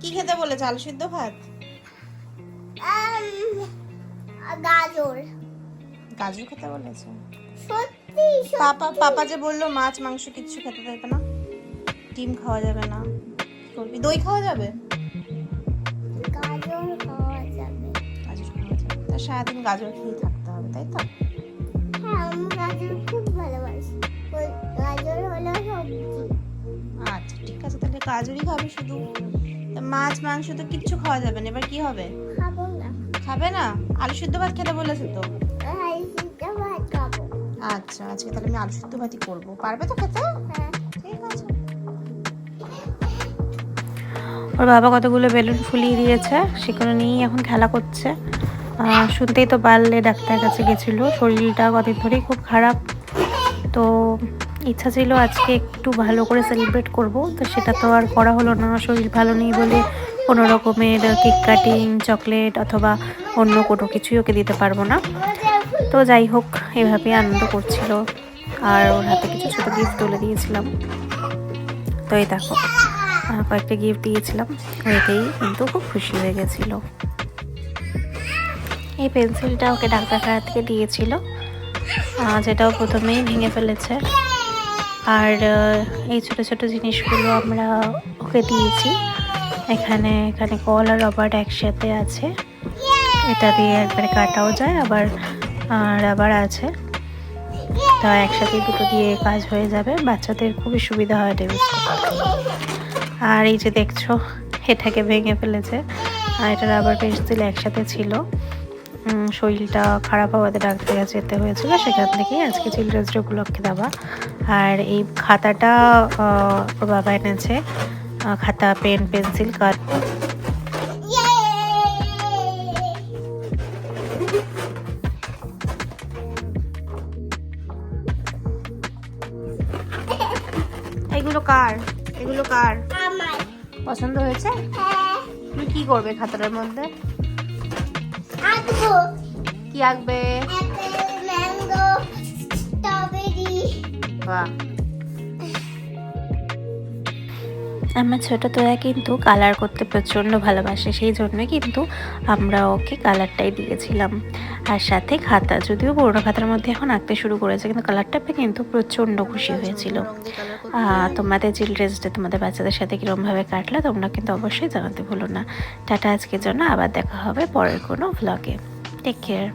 কি খেতে বলেছে? আলু সিদ্ধ ভাত, গাজর। গাজর খেতে বলেছে। সত্যি পাপা যে বললো মাছ মাংস কিচ্ছু খেতে দেবে না, ডিম খাওয়া যাবে না, কি করবি? দই খাওয়া যাবে? গাজর খাওয়া যাবে। গাজর খাওয়া যাবে, তা সারাদিন গাজর খেয়ে থাকতে হবে, তাই তো? হ্যাঁ, আমি গাজর খুব ভালোবাসি। গাজর হলো সবজি। আচ্ছা ঠিক আছে, তাহলে গাজরই খাবে শুধু। তা মাছ মাংস তো কিচ্ছু খাওয়া যাবে না, এবার কি হবে? খাবো না। খাবে না? আলু সিদ্ধ ভাত খেতে বলেছে তো। সিদ্ধ ভাত খাবো। আচ্ছা আজকে তাহলে আমি আলু সিদ্ধ ভাতই করবো, পারবে তো খেতে? হ্যাঁ। ঠিক আছে। ওর বাবা কতগুলো বেলুন ফুলিয়ে দিয়েছে, সেগুলো নিয়েই এখন খেলা করছে। শুনতেই তো পারলে ডাক্তার কাছে গেছিলো, শরীরটা কদিন ধরেই খুব খারাপ। তো ইচ্ছা ছিল আজকে একটু ভালো করে সেলিব্রেট করব, তো সেটা তো আর করা হলো না। শরীর ভালো নেই বলে কোনো রকমের কেক কাটিং, চকলেট অথবা অন্য কোনো কিছুই ওকে দিতে পারবো না। তো যাই হোক, এভাবেই আনন্দ করছিল। আর ওর হাতে কিছু ছোটো গিফট তুলে দিয়েছিলাম। তো এই দেখো, কয়েকটা গিফট দিয়েছিলাম, এতেই কিন্তু খুব খুশি হয়ে গেছিল। এই পেন্সিলটা ওকে ডাক্তারখানা থেকে দিয়েছিল, যেটাও প্রথমেই ভেঙে ফেলেছে। আর এই ছোট ছোট জিনিসগুলো আমরা ওকে দিয়েছি। এখানে কল আর রবার একসাথে আছে, এটা দিয়ে একবারে কাটাও যায়, আবার রাবার আছে, তা একসাথে দুটো দিয়ে কাজ হয়ে যাবে। বাচ্চাদের খুবই সুবিধা হয় এটা ইউজ করতে। আর এই যে দেখছো, এটাকে ভেঙে ফেলেছে। আর এটা রাবার পেন্সিল একসাথে ছিল, শরীরটা খারাপ হওয়াতে ডাক্তার কাছে যেতে হয়েছিল, সেখান থেকেই আজকে চিলড্রেন্স ডে উপলক্ষে দেওয়া। আর এই খাতাটা ওর বাবা এনেছে, খাতা, পেন, পেন্সিল, কাঠ। এগুলো কার? এগুলো কার? আমার। পছন্দ হয়েছে? হ্যাঁ। তুমি কি করবে খাতাটার মধ্যে? আঁকবো। কি আঁকবে? Apple, mango, strawberry. বাহ। আমার ছোট তোয়া কিন্তু কালার করতে প্রচণ্ড ভালোবাসে, সেই জন্য কিন্তু আমরা ওকে কালারটাই দিয়েছিলাম। আর সাথে খাতা, যদিও পুরোনো খাতার মধ্যে এখন আঁকতে শুরু করেছে, কিন্তু কালারটা পেয়ে কিন্তু প্রচণ্ড খুশি হয়েছিল। তোমাদের চিলড্রেন্স ডে তোমাদের বাচ্চাদের সাথে কীরকমভাবে কাটলো তোমরা কিন্তু অবশ্যই জানাতে ভুলো না। টাটা আজকের জন্য, আবার দেখা হবে পরের কোনো ভ্লগে। Take care.